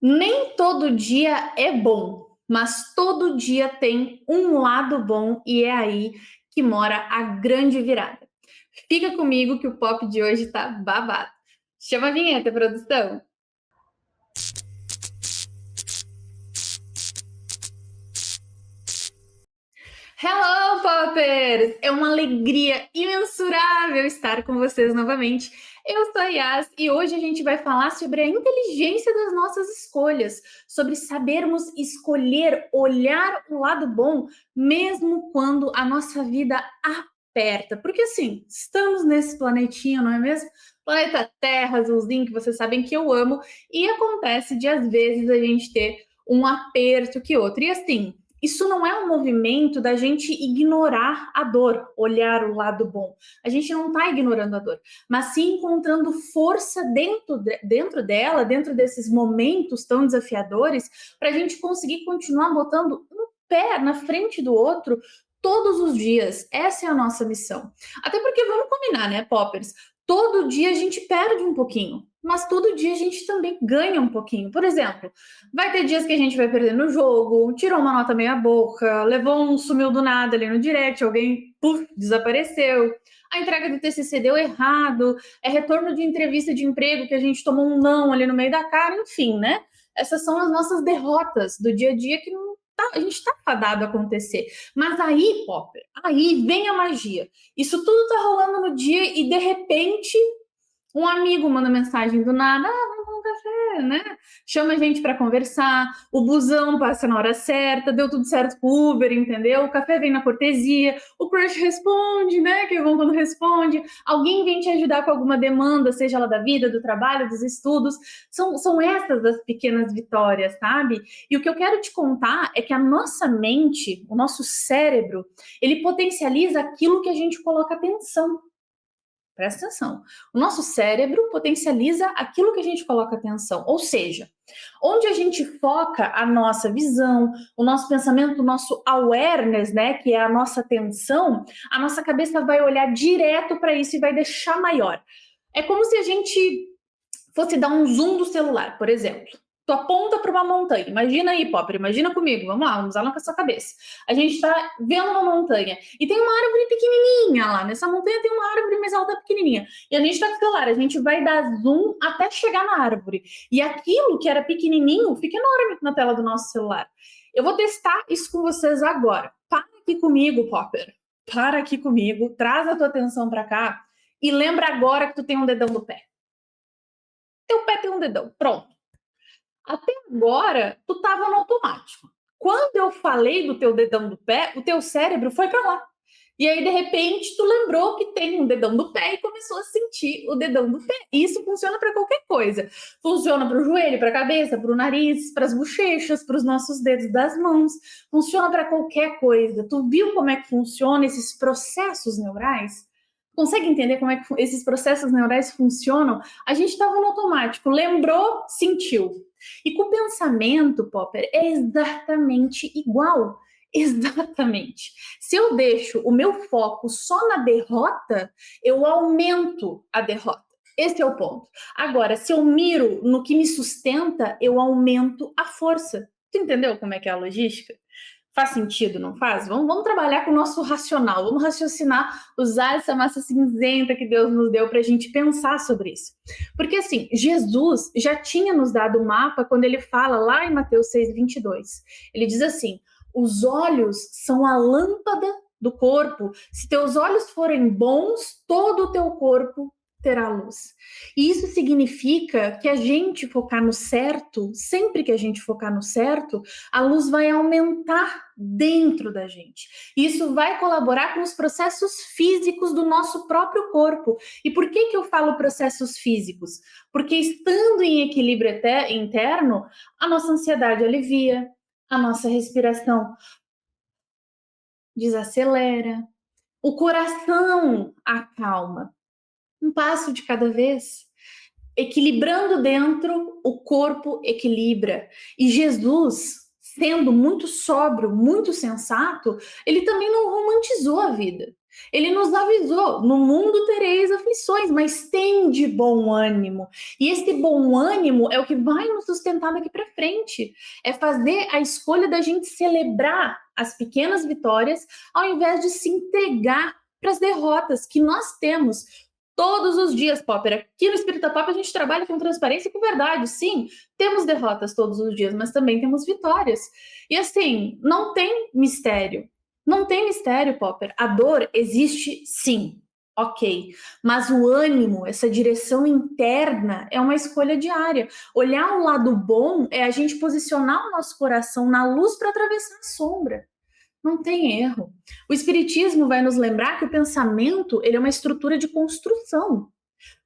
Nem todo dia é bom, mas todo dia tem um lado bom e é aí que mora a grande virada. Fica comigo que o pop de hoje tá babado. Chama a vinheta, produção. Hello, Poppers! É uma alegria imensurável estar com vocês novamente. Eu sou a Yas e hoje a gente vai falar sobre a inteligência das nossas escolhas, sobre sabermos escolher, olhar o lado bom, mesmo quando a nossa vida aperta. Porque assim, estamos nesse planetinha, não é mesmo? Planeta Terra, azulzinho, que vocês sabem que eu amo, e acontece de às vezes a gente ter um aperto que outro. E assim, isso não é um movimento da gente ignorar a dor, olhar o lado bom. A gente não está ignorando a dor, mas sim encontrando força dentro dela, dentro desses momentos tão desafiadores, para a gente conseguir continuar botando um pé na frente do outro todos os dias. Essa é a nossa missão. Até porque, vamos combinar, né, Poppers? Todo dia a gente perde um pouquinho, mas todo dia a gente também ganha um pouquinho. Por exemplo, vai ter dias que a gente vai perder no jogo, tirou uma nota meia boca, levou um sumiu do nada ali no direct, alguém desapareceu. A entrega do TCC deu errado, é retorno de entrevista de emprego que a gente tomou um não ali no meio da cara, enfim, né? Essas são as nossas derrotas do dia a dia que não tá, a gente está fadado a acontecer. Mas aí, Popper, aí vem a magia. Isso tudo tá rolando no dia e de repente um amigo manda mensagem do nada, vamos tomar um café, né? Chama a gente para conversar, o busão passa na hora certa, deu tudo certo com o Uber, entendeu? O café vem na cortesia, o crush responde, né? Que é bom quando responde. Alguém vem te ajudar com alguma demanda, seja ela da vida, do trabalho, dos estudos. São essas as pequenas vitórias, sabe? E o que eu quero te contar é que a nossa mente, o nosso cérebro, ele potencializa aquilo que a gente coloca atenção. Presta atenção. O nosso cérebro potencializa aquilo que a gente coloca atenção. Ou seja, onde a gente foca a nossa visão, o nosso pensamento, o nosso awareness, né, que é a nossa atenção, a nossa cabeça vai olhar direto para isso e vai deixar maior. É como se a gente fosse dar um zoom do celular, por exemplo. Tu aponta para uma montanha. Imagina aí, Popper, imagina comigo. Vamos lá, vamos usar com a sua cabeça. A gente está vendo uma montanha e tem uma árvore pequenininha lá. Nessa montanha tem uma árvore, mas ela tá pequenininha. E a gente está com o celular, a gente vai dar zoom até chegar na árvore. E aquilo que era pequenininho fica enorme na tela do nosso celular. Eu vou testar isso com vocês agora. Para aqui comigo, Popper. Para aqui comigo, traz a tua atenção para cá e lembra agora que tu tem um dedão do pé. Teu pé tem um dedão, pronto. Até agora, tu estava no automático. Quando eu falei do teu dedão do pé, o teu cérebro foi para lá. E aí, de repente, tu lembrou que tem um dedão do pé e começou a sentir o dedão do pé. E isso funciona para qualquer coisa. Funciona para o joelho, para a cabeça, para o nariz, para as bochechas, para os nossos dedos das mãos. Funciona para qualquer coisa. Tu viu como é que funciona esses processos neurais? Consegue entender como é que esses processos neurais funcionam? A gente estava no automático, lembrou, sentiu. E com o pensamento, Popper, é exatamente igual. Exatamente. Se eu deixo o meu foco só na derrota, eu aumento a derrota. Esse é o ponto. Agora, se eu miro no que me sustenta, eu aumento a força. Tu entendeu como é que é a logística? Faz sentido, não faz? Vamos trabalhar com o nosso racional, vamos raciocinar, usar essa massa cinzenta que Deus nos deu para a gente pensar sobre isso. Porque assim, Jesus já tinha nos dado o mapa quando ele fala lá em Mateus 6:22. Ele diz assim: os olhos são a lâmpada do corpo. Se teus olhos forem bons, todo o teu corpo terá luz. E isso significa que a gente focar no certo, sempre que a gente focar no certo, a luz vai aumentar dentro da gente. Isso vai colaborar com os processos físicos do nosso próprio corpo. E por que eu falo processos físicos? Porque estando em equilíbrio interno, a nossa ansiedade alivia, a nossa respiração desacelera, o coração acalma. Um passo de cada vez. Equilibrando dentro, o corpo equilibra. E Jesus, sendo muito sóbrio, muito sensato, ele também não romantizou a vida. Ele nos avisou, no mundo tereis aflições, mas tende bom ânimo. E esse bom ânimo é o que vai nos sustentar daqui para frente. É fazer a escolha da gente celebrar as pequenas vitórias, ao invés de se entregar para as derrotas que nós temos todos os dias, Popper. Aqui no Espírita Pop a gente trabalha com transparência e com verdade. Sim, temos derrotas todos os dias, mas também temos vitórias. E assim, não tem mistério. Não tem mistério, Popper. A dor existe sim, ok. Mas o ânimo, essa direção interna, é uma escolha diária. Olhar o lado bom é a gente posicionar o nosso coração na luz para atravessar a sombra. Não tem erro. O Espiritismo vai nos lembrar que o pensamento ele é uma estrutura de construção.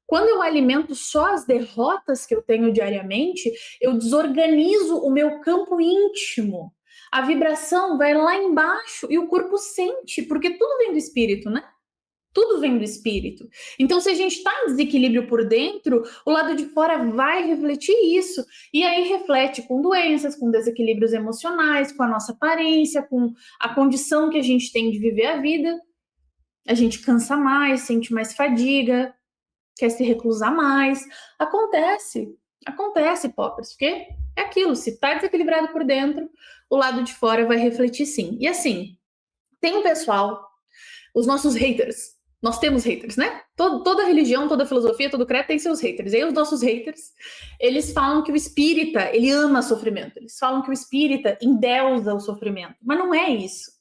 Quando eu alimento só as derrotas que eu tenho diariamente, eu desorganizo o meu campo íntimo. A vibração vai lá embaixo e o corpo sente, porque tudo vem do espírito, né? Tudo vem do espírito. Então, se a gente está em desequilíbrio por dentro, o lado de fora vai refletir isso. E aí reflete com doenças, com desequilíbrios emocionais, com a nossa aparência, com a condição que a gente tem de viver a vida. A gente cansa mais, sente mais fadiga, quer se reclusar mais. Acontece, Poppers, porque é aquilo, se tá desequilibrado por dentro, o lado de fora vai refletir sim. E assim, tem um pessoal, os nossos haters, nós temos haters, né? Toda religião, toda filosofia, todo credo tem seus haters. E aí os nossos haters, eles falam que o espírita, ele ama sofrimento. Eles falam que o espírita endeusa o sofrimento. Mas não é isso.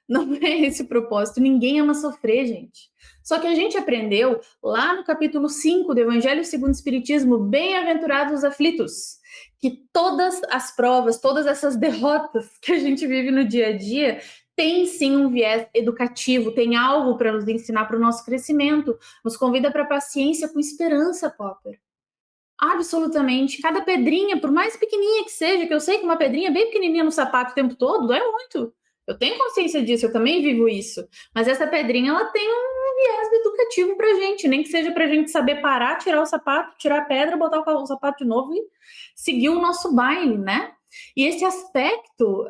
Não é esse o propósito. Ninguém ama sofrer, gente. Só que a gente aprendeu lá no capítulo 5 do Evangelho segundo o Espiritismo, bem-aventurados os aflitos, que todas as provas, todas essas derrotas que a gente vive no dia a dia, tem sim um viés educativo, tem algo para nos ensinar para o nosso crescimento, nos convida para paciência com esperança, Popper. Absolutamente. Cada pedrinha, por mais pequenininha que seja, que eu sei que uma pedrinha bem pequenininha no sapato o tempo todo, dói muito. Eu tenho consciência disso, eu também vivo isso. Mas essa pedrinha, ela tem um viés educativo pra gente, nem que seja pra gente saber parar, tirar o sapato, tirar a pedra, botar o sapato de novo e seguir o nosso baile, né? E esse aspecto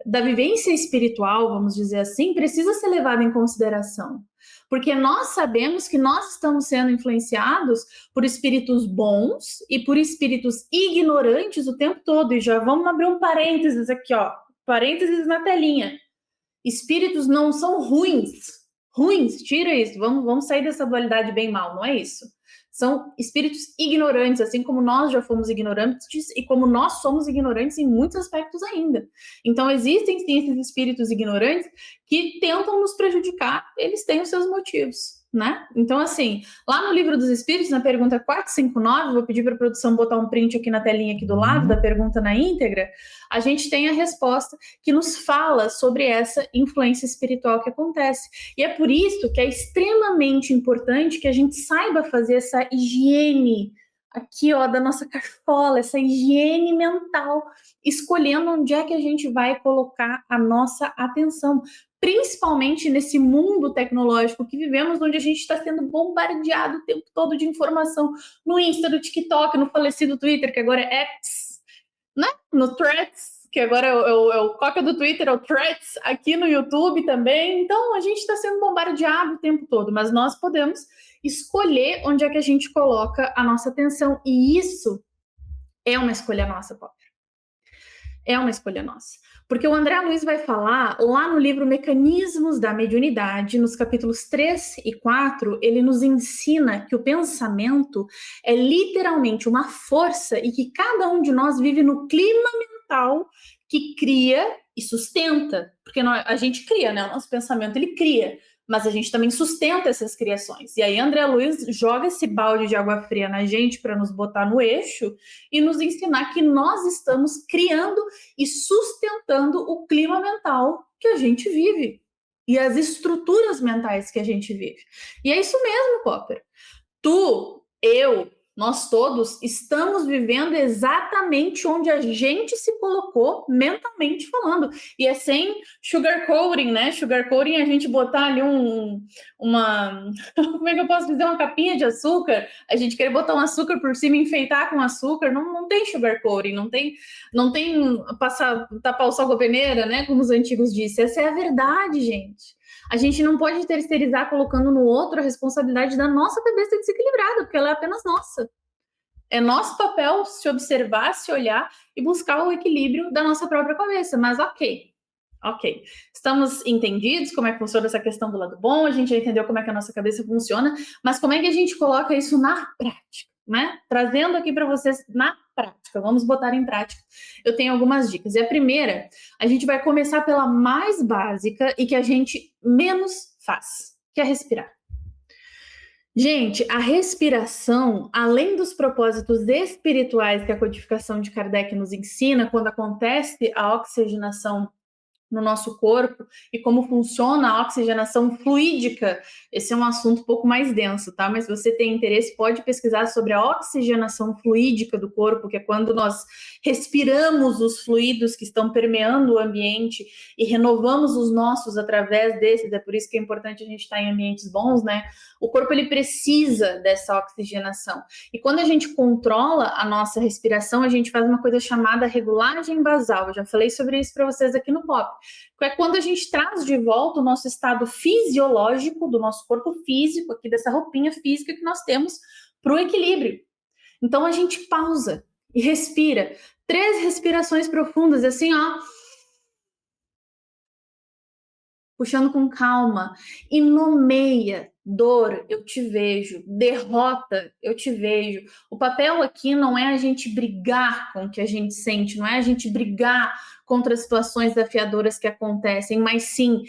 da vivência espiritual, vamos dizer assim, precisa ser levado em consideração. Porque nós sabemos que nós estamos sendo influenciados por espíritos bons e por espíritos ignorantes o tempo todo. E já vamos abrir um parênteses aqui, ó. Parênteses na telinha. Espíritos não são ruins. Ruins, tira isso. Vamos sair dessa dualidade bem mal, não é isso. São espíritos ignorantes, assim como nós já fomos ignorantes e como nós somos ignorantes em muitos aspectos ainda. Então, existem sim esses espíritos ignorantes que tentam nos prejudicar, eles têm os seus motivos, né? Então, assim, lá no Livro dos Espíritos, na pergunta 459, vou pedir para a produção botar um print aqui na telinha aqui do lado da pergunta na íntegra, a gente tem a resposta que nos fala sobre essa influência espiritual que acontece. E é por isso que é extremamente importante que a gente saiba fazer essa higiene aqui, ó, da nossa cartola, essa higiene mental, escolhendo onde é que a gente vai colocar a nossa atenção, principalmente nesse mundo tecnológico que vivemos, onde a gente está sendo bombardeado o tempo todo de informação no Insta, no TikTok, no falecido Twitter, que agora é X, né? No Threads, que agora é o Coca do Twitter, é o Threads, aqui no YouTube também. Então, a gente está sendo bombardeado o tempo todo, mas nós podemos escolher onde é que a gente coloca a nossa atenção. E isso é uma escolha nossa, Popper. É uma escolha nossa. Porque o André Luiz vai falar lá no livro Mecanismos da Mediunidade, nos capítulos 3 e 4, ele nos ensina que o pensamento é literalmente uma força e que cada um de nós vive no clima mental que cria e sustenta. Porque a gente cria, né? O nosso pensamento, ele cria. Mas a gente também sustenta essas criações. E aí André Luiz joga esse balde de água fria na gente para nos botar no eixo e nos ensinar que nós estamos criando e sustentando o clima mental que a gente vive e as estruturas mentais que a gente vive. E é isso mesmo, Popper. Tu, eu, nós todos estamos vivendo exatamente onde a gente se colocou mentalmente falando. E é sem sugarcoating, né? Sugarcoating é a gente botar ali uma... Como é que eu posso dizer? Uma capinha de açúcar. A gente querer botar um açúcar por cima e enfeitar com açúcar. Não tem sugarcoating, não tem tapar o sol com a peneira, né? Como os antigos disseram. Essa é a verdade, gente. A gente não pode terceirizar colocando no outro a responsabilidade da nossa cabeça desequilibrada, porque ela é apenas nossa. É nosso papel se observar, se olhar e buscar o equilíbrio da nossa própria cabeça. Mas ok. Estamos entendidos como é que funciona essa questão do lado bom, a gente já entendeu como é que a nossa cabeça funciona, mas como é que a gente coloca isso na prática, né? Trazendo aqui para vocês na prática, vamos botar em prática. Eu tenho algumas dicas. E a primeira, a gente vai começar pela mais básica e que a gente menos faz, que é respirar. Gente, a respiração, além dos propósitos espirituais que a codificação de Kardec nos ensina, quando acontece a oxigenação no nosso corpo e como funciona a oxigenação fluídica. Esse é um assunto um pouco mais denso, tá? Mas se você tem interesse, pode pesquisar sobre a oxigenação fluídica do corpo, que é quando nós respiramos os fluidos que estão permeando o ambiente e renovamos os nossos através desses. É por isso que é importante a gente estar em ambientes bons, né? O corpo ele precisa dessa oxigenação. E quando a gente controla a nossa respiração, a gente faz uma coisa chamada regulagem basal. Eu já falei sobre isso para vocês aqui no POP. Que é quando a gente traz de volta o nosso estado fisiológico, do nosso corpo físico, aqui dessa roupinha física que nós temos, para o equilíbrio. Então a gente pausa e respira. 3 respirações profundas, assim, ó. Puxando com calma. E nomeia. Dor, eu te vejo. Derrota, eu te vejo. O papel aqui não é a gente brigar com o que a gente sente, não é a gente brigar contra as situações desafiadoras que acontecem, mas sim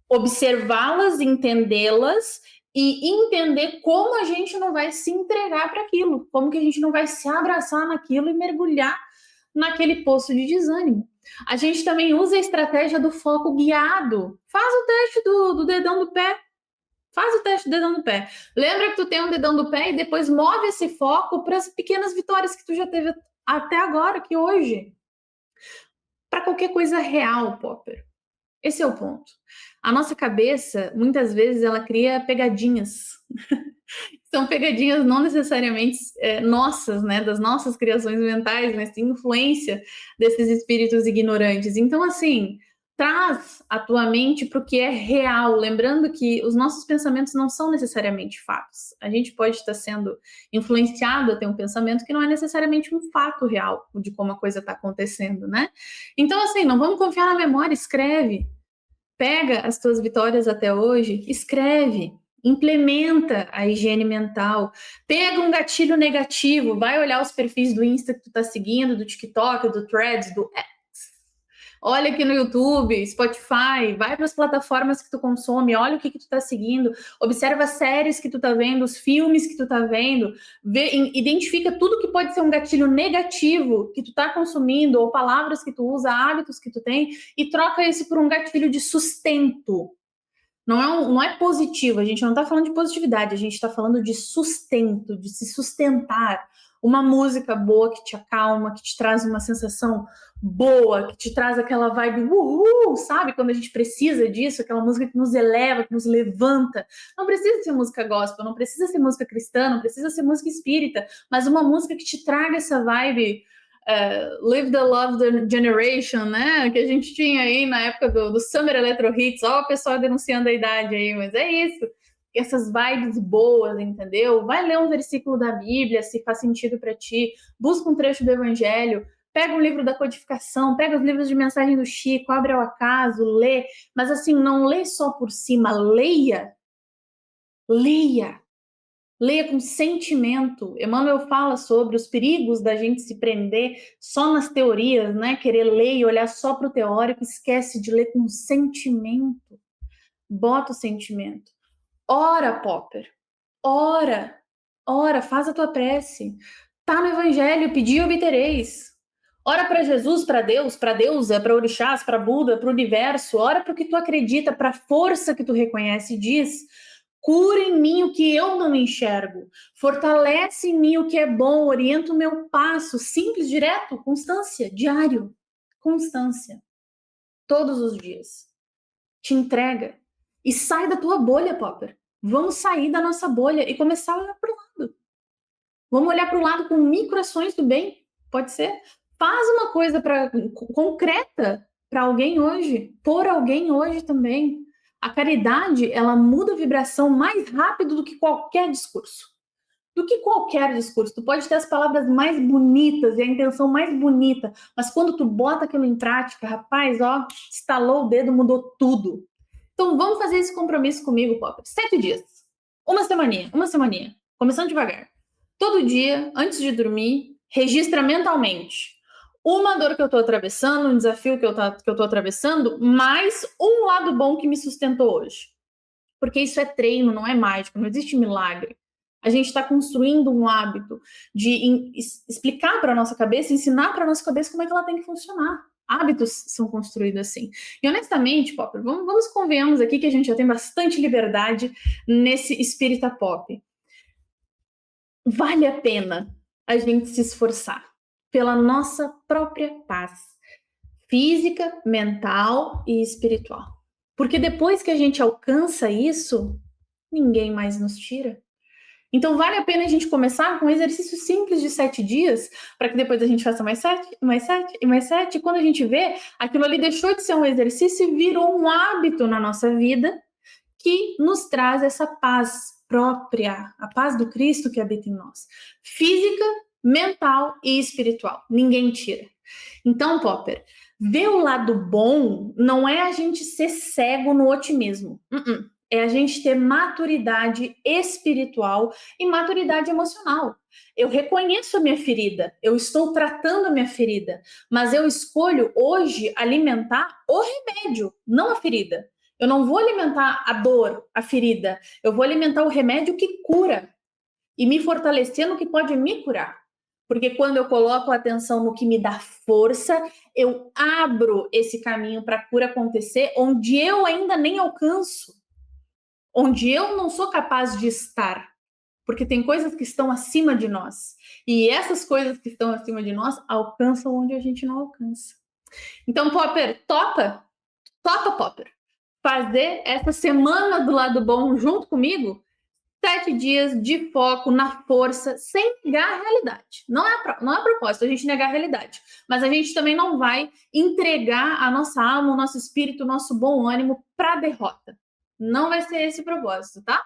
observá-las, entendê-las e entender como a gente não vai se entregar para aquilo, como que a gente não vai se abraçar naquilo e mergulhar naquele poço de desânimo. A gente também usa a estratégia do foco guiado. Faz o teste do dedão do pé. Faz o teste do dedão do pé. Lembra que tu tem um dedão do pé e depois move esse foco para as pequenas vitórias que tu já teve até agora, que hoje. Para qualquer coisa real, Popper. Esse é o ponto. A nossa cabeça, muitas vezes, ela cria pegadinhas. São pegadinhas não necessariamente nossas, né, das nossas criações mentais, mas sim influência desses espíritos ignorantes. Então, assim, traz a tua mente para o que é real, lembrando que os nossos pensamentos não são necessariamente fatos. A gente pode estar sendo influenciado a ter um pensamento que não é necessariamente um fato real de como a coisa está acontecendo, né? Então, assim, não vamos confiar na memória, escreve. Pega as tuas vitórias até hoje, escreve. Implementa a higiene mental. Pega um gatilho negativo, vai olhar os perfis do Insta que tu tá seguindo, do TikTok, do Threads, do X. Olha aqui no YouTube, Spotify, vai para as plataformas que tu consome, olha o que tu tá seguindo, observa as séries que tu tá vendo, os filmes que tu tá vendo, identifica tudo que pode ser um gatilho negativo que tu tá consumindo, ou palavras que tu usa, hábitos que tu tem, e troca isso por um gatilho de sustento. Não é positivo, a gente não está falando de positividade, a gente está falando de sustento, de se sustentar. Uma música boa que te acalma, que te traz uma sensação boa, que te traz aquela vibe uhul, sabe? Quando a gente precisa disso, aquela música que nos eleva, que nos levanta. Não precisa ser música gospel, não precisa ser música cristã, não precisa ser música espírita, mas uma música que te traga essa vibe Live the Love the Generation, né? Que a gente tinha aí na época do Summer Electro Hits. Ó, o pessoal denunciando a idade aí, mas é isso. Essas vibes boas, entendeu? Vai ler um versículo da Bíblia, se faz sentido para ti. Busca um trecho do Evangelho. Pega um livro da codificação, pega os livros de mensagem do Chico, abre ao acaso, lê. Mas assim, não lê só por cima, leia. Leia. Leia com sentimento. Emmanuel fala sobre os perigos da gente se prender só nas teorias, né? Querer ler e olhar só para o teórico, esquece de ler com sentimento. Bota o sentimento. Ora, Popper. Ora. Ora, faz a tua prece. Tá no Evangelho, pedi e obtereis. Ora para Jesus, para Deus, para deusa, para orixás, para Buda, para o universo. Ora para o que tu acredita, para a força que tu reconhece e diz: cura em mim o que eu não enxergo. Fortalece em mim o que é bom. Orienta o meu passo. Simples, direto, constância, diário. Constância. Todos os dias. Te entrega. E sai da tua bolha, Popper. Vamos sair da nossa bolha e começar a olhar para o lado. Vamos olhar para o lado com microações do bem. Pode ser? Faz uma coisa concreta para alguém hoje. Por alguém hoje também. A caridade, ela muda a vibração mais rápido do que qualquer discurso. Do que qualquer discurso. Tu pode ter as palavras mais bonitas e a intenção mais bonita, mas quando tu bota aquilo em prática, rapaz, ó, estalou o dedo, mudou tudo. Então vamos fazer esse compromisso comigo, Popper. 7 dias. Uma semaninha. Começando devagar. Todo dia, antes de dormir, registra mentalmente uma dor que eu tô atravessando, um desafio que eu tô atravessando, mais um lado bom que me sustentou hoje. Porque isso é treino, não é mágica, não existe milagre. A gente está construindo um hábito de explicar para a nossa cabeça, ensinar para a nossa cabeça como é que ela tem que funcionar. Hábitos são construídos assim. E honestamente, Popper, vamos convenhamos aqui que a gente já tem bastante liberdade nesse espírita pop. Vale a pena a gente se esforçar pela nossa própria paz física, mental e espiritual. Porque depois que a gente alcança isso, ninguém mais nos tira. Então, vale a pena a gente começar com um exercício simples de 7 dias, para que depois a gente faça mais 7, mais 7 e mais 7. E quando a gente vê, aquilo ali deixou de ser um exercício e virou um hábito na nossa vida que nos traz essa paz própria, a paz do Cristo que habita em nós. Física, mental e espiritual. Ninguém tira. Então, Popper, ver o lado bom não é a gente ser cego no otimismo. É a gente ter maturidade espiritual e maturidade emocional. Eu reconheço a minha ferida, eu estou tratando a minha ferida, mas eu escolho hoje alimentar o remédio, não a ferida. Eu não vou alimentar a dor, a ferida, eu vou alimentar o remédio que cura e me fortalecer no que pode me curar. Porque quando eu coloco a atenção no que me dá força, eu abro esse caminho para a cura acontecer onde eu ainda nem alcanço, onde eu não sou capaz de estar, porque tem coisas que estão acima de nós. E essas coisas que estão acima de nós alcançam onde a gente não alcança. Então, Popper, topa, Popper, fazer essa semana do lado bom junto comigo? 7 dias de foco na força, sem negar a realidade. Não é propósito a gente negar a realidade, mas a gente também não vai entregar a nossa alma, o nosso espírito, o nosso bom ânimo para a derrota. Não vai ser esse o propósito, tá?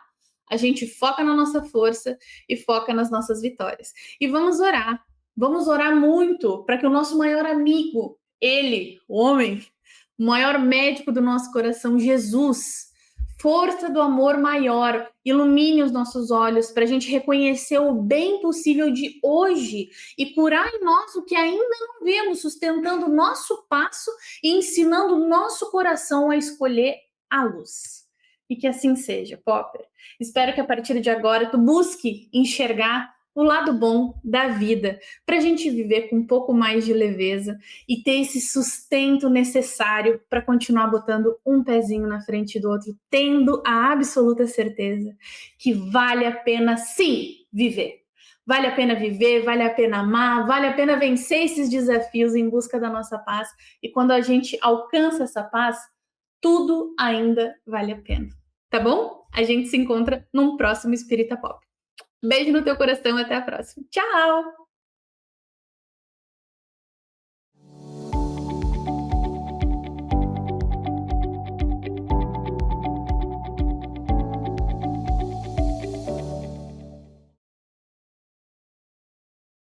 A gente foca na nossa força e foca nas nossas vitórias. E vamos orar muito para que o nosso maior amigo, ele, o homem, o maior médico do nosso coração, Jesus, força do amor maior, ilumine os nossos olhos para a gente reconhecer o bem possível de hoje e curar em nós o que ainda não vemos, sustentando o nosso passo e ensinando o nosso coração a escolher a luz. E que assim seja, Popper. Espero que a partir de agora tu busque enxergar o lado bom da vida, para a gente viver com um pouco mais de leveza e ter esse sustento necessário para continuar botando um pezinho na frente do outro, tendo a absoluta certeza que vale a pena sim viver. Vale a pena viver, vale a pena amar, vale a pena vencer esses desafios em busca da nossa paz. E quando a gente alcança essa paz, tudo ainda vale a pena. Tá bom? A gente se encontra num próximo Espírita Pop. Beijo no teu coração, até a próxima. Tchau!